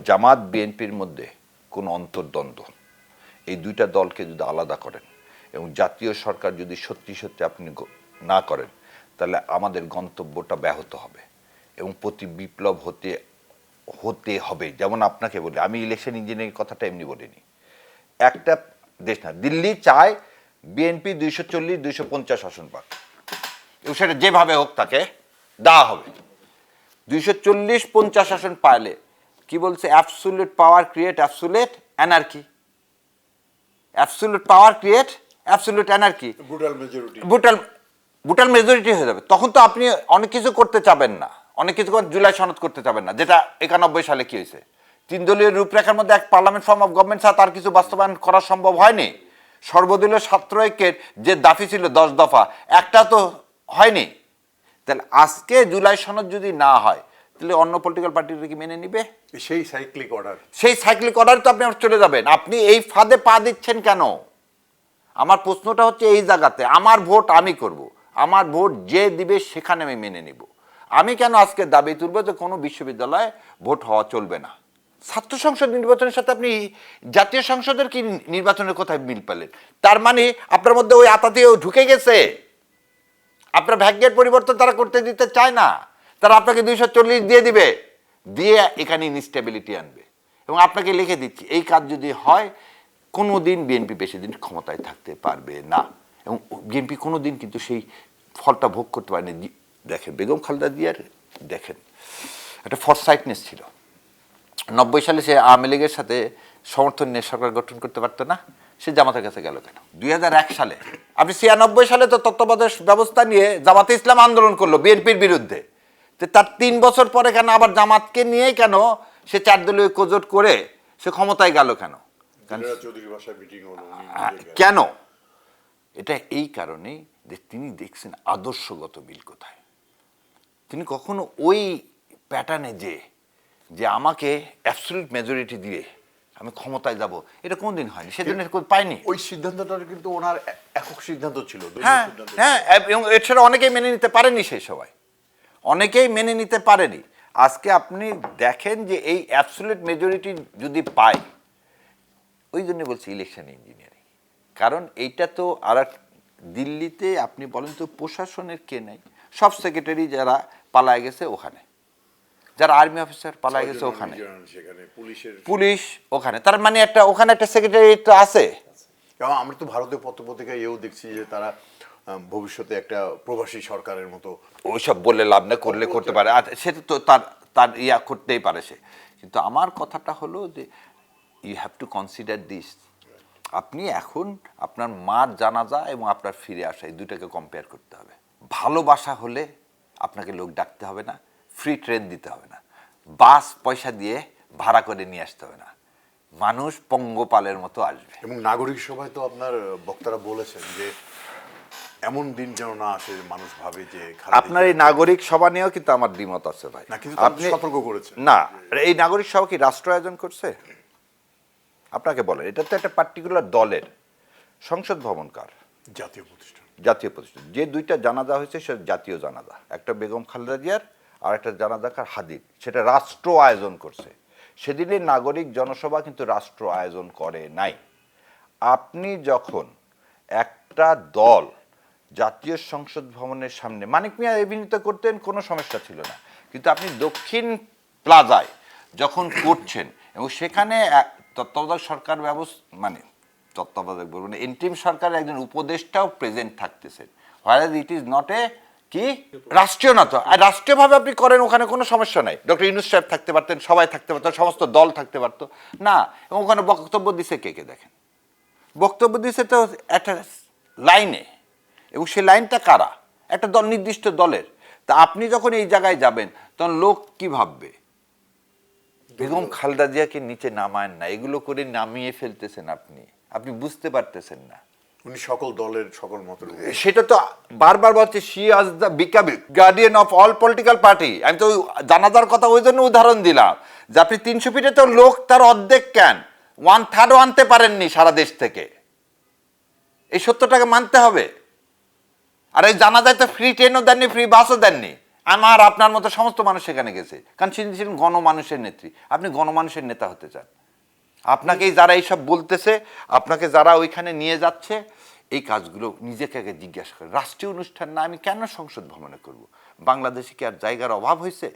জামাত বিএনপির মধ্যে কোনো অন্তর্দ্বন্দ্ব, এই দুইটা দলকে যদি আলাদা করেন এবং জাতীয় সরকার যদি সত্যি সত্যি আপনি না করেন, তাহলে আমাদের গন্তব্যটা ব্যাহত হবে এবং প্রতি বিপ্লব হতে হবে। যেমন আপনাকে বলি, আমি ইলেকশন ইঞ্জিনিয়ারিং কথাটা এমনি বলিনি। একটা দেশ না, দিল্লি চায় বিএনপি 240-250 আসন পাক, এবং সেটা যেভাবে হোক তাকে দেওয়া হবে। 240-50 আসন পাইলে কি বলছে, absolute power create absolute anarchy, absolute power create absolute anarchy, brutal majority হয়ে যাবে। তখন তো আপনি অনেক কিছু করতে চাবেন না, অনেক কিছু জুলাই সনদ করতে চাবেন না, যেটা 91 সালে কি হয়েছে, 3 দলীয় রূপরেখার মধ্যে এক পার্লামেন্ট ফর্ম অফ গভর্নমেন্ট ছাড়া তার কিছু বাস্তবায়ন করা সম্ভব হয়নি। সর্বদলীয় ছাত্র ঐক্যের যে দাবি ছিল 10 দফা, একটা তো হয়নি। তাহলে আজকে জুলাই সনদ যদি না হয়, তাহলে অন্য পলিটিক্যাল পার্টিরা কি মেনে নিবে? সেই সাইক্লিক অর্ডার তো আপনি চলে যাবেন। আপনি এই ফাঁদে পা দিচ্ছেন কেন? আমার প্রশ্নটা হচ্ছে এই জায়গাতে, আমার ভোট আমি করব, আমার ভোট যে দিবে সেখানে আমি মেনে নিব। আমি কেন আজকে দাবি তুলব যে কোনো বিশ্ববিদ্যালয়ে ভোট হওয়া চলবে না? ছাত্র সংসদ নির্বাচনের সাথে আপনি জাতীয় সংসদের কি নির্বাচনের কোথায় মিল পেলেন? তার মানে আপনার মধ্যে ওই আতাতেও ঢুকে গেছে। আপনার ভাগ্যের পরিবর্তন তারা করতে দিতে চায় না। তারা আপনাকে 240 দিয়ে দিবে, দিয়ে এখানে ইনস্টেবিলিটি আনবে। এবং আপনাকে লিখে দিচ্ছি, এই কাজ যদি হয়, কোনো দিন বিএনপি বেশি দিন ক্ষমতায় থাকতে পারবে না, এবং বিএনপি কোনো দিন কিন্তু সেই ফলটা ভোগ করতে পারেনি। দেখেন বেগম খালেদা জিয়ার দেখেন একটা ফরসাইটনেস ছিল। 90 সালে সে আওয়ামী লীগের সাথে সমর্থন নিয়ে সরকার গঠন করতে পারতো না, সে জামাতের কাছে গেল কেন? 2001 সালে আপনি 96 সালে তো তত্ত্বাবধায়ক ব্যবস্থা নিয়ে জামাতে ইসলাম আন্দোলন করলো বিএনপির বিরুদ্ধে। তো তার 3 বছর পরে কেন আবার জামাতকে নিয়ে কেন সে 4 দলীয় একজোট করে সে ক্ষমতায় গেল কেন? কেন? এটা এই কারণেই যে তিনি দেখছেন আদর্শগত মিল কোথায়। তিনি কখনো ওই প্যাটার্নে যে আমাকে অ্যাবসলিউট মেজরিটি দিয়ে আমি ক্ষমতায় যাব, এটা কোনদিন হয়নি, সেজন্য পাইনি। ওই সিদ্ধান্তটা কিন্তু ওনার একক সিদ্ধান্ত ছিল। হ্যাঁ হ্যাঁ, এবং এছাড়া অনেকেই মেনে নিতে পারেনি, সেই সবাই অনেকেই মেনে নিতে পারেনি। আজকে আপনি দেখেন যে এই অ্যাবসলিউট মেজরিটি যদি পায়, ওই জন্য বলছি ইলেকশন ইঞ্জিনিয়ারিং। কারণ এইটা তো আর দিল্লিতে আপনি বলেন তো প্রশাসনের কে নাই, সব সেক্রেটারি যারা পালায় গেছে ওখানে, যারা আর্মি অফিসার পালায় গেছে ওখানে, পুলিশ ওখানে, তার মানে ওখানে একটা সেক্রেটারি তো আছে। আমরা তো ভারতীয় পত্রপত্রিকায় এও দেখছি যে তারা ভবিষ্যতে একটা প্রবাসী সরকারের মতো, ওইসব বললে লাভ না, করলে করতে পারে, সেটা তো তার ইয়া করতেই পারে সে। কিন্তু আমার কথাটা হলো যে you have to consider this. আপনি এখন আপনার মার জানাজা এবং আপনার ফিরে আসা, এই দুটাকে কম্পেয়ার করতে হবে। ভালোবাসা হলে আপনাকে লোক ডাকতে হবে না, ফ্রি ট্রেন দিতে হবে না, বাস পয়সা দিয়ে ভাড়া করে নিয়ে আসতে হবে না, মানুষ পঙ্গপালের মতো আসবে। এবং নাগরিক সভায় তো আপনার বক্তারা বলেছেন যে এমন দিন যেন না আসে মানুষ ভাবে যে। আপনার এই নাগরিক সভা নিয়েও কিন্তু আমার দ্বিমত আছে ভাই। আপনি সতর্ক করেছেন না, এই নাগরিক সভা কি রাষ্ট্র আয়োজন করছে? আপনাকে বলেন, এটা তো একটা পার্টিকুলার দলের সংসদ ভবন কার? জাতীয় প্রতিষ্ঠান। যে দুইটা জানাজা হয়েছে সে জাতীয় জানাজা, একটা বেগম খালেদা জিয়ার আর একটা জানাজা কার হাদির, সেটা রাষ্ট্র আয়োজন করছে। সেদিনের নাগরিক জনসভা কিন্তু রাষ্ট্র আয়োজন করে নাই। আপনি যখন একটা দল জাতীয় সংসদ ভবনের সামনে, মানিক মিয়া অভিনীত করতেন, কোনো সমস্যা ছিল না, কিন্তু আপনি দক্ষিণ প্লাজায় যখন করছেন এবং সেখানে তত্ত্বাবধায়ক সরকার তত্ত্বাবধায়ক বলবো না, ইন্টিম সরকারের একজন উপদেষ্টাও প্রেজেন্ট থাকতেছেন, where it is not a কি রাষ্ট্রীয় না। তো আর রাষ্ট্রীয়ভাবে আপনি করেন, ওখানে কোনো সমস্যা নাই। ডক্টর ইউনূস সাহেব থাকতে পারতেন, সবাই থাকতে পারতেন, সমস্ত দল থাকতে পারতো না। এবং ওখানে বক্তব্য দিছে কে দেখেন, বক্তব্য দিছে তো একটা লাইনে, এবং সেই লাইনটা কারা? একটা দল, নির্দিষ্ট দলের। তা আপনি যখন এই জায়গায় যাবেন, তখন লোক কি ভাববে? বেগম খালেদা জিয়াকে নিচে নামায়েন না, এগুলো করে নামিয়ে ফেলতেছেন আপনি বুঝতে পারতেছেন না। উনি সকল দলের সকল মতের, সেটা তো বারবার বলছে, শি আজ the becoming guardian of all political party. আমি তো জানাজার কথা ওই জন্য উদাহরণ দিলাম যে আপনি 300 ফিটে তো লোক তার অর্ধেক কেন 1/3 আনতে পারেননি সারা দেশ থেকে। এই সত্যটাকে মানতে হবে। আর এই জানাজায় তো ফ্রি ট্রেনও দেননি, ফ্রি বাসও দেননি, আমার আপনার মতো সমস্ত মানুষ সেখানে গেছে, কারণ তিনি ছিলেন গণমানুষের নেত্রী। আপনি গণমানুষের নেতা হতে চান, আপনাকেই যারা এইসব বলতেছে, আপনাকে যারা ওইখানে নিয়ে যাচ্ছে, এই কাজগুলো নিজেকে আগে জিজ্ঞাসা করেন। রাষ্ট্রীয় অনুষ্ঠান না আমি কেন সংসদ ভ্রমণে করব? বাংলাদেশে কি আর জায়গার অভাব হয়েছে?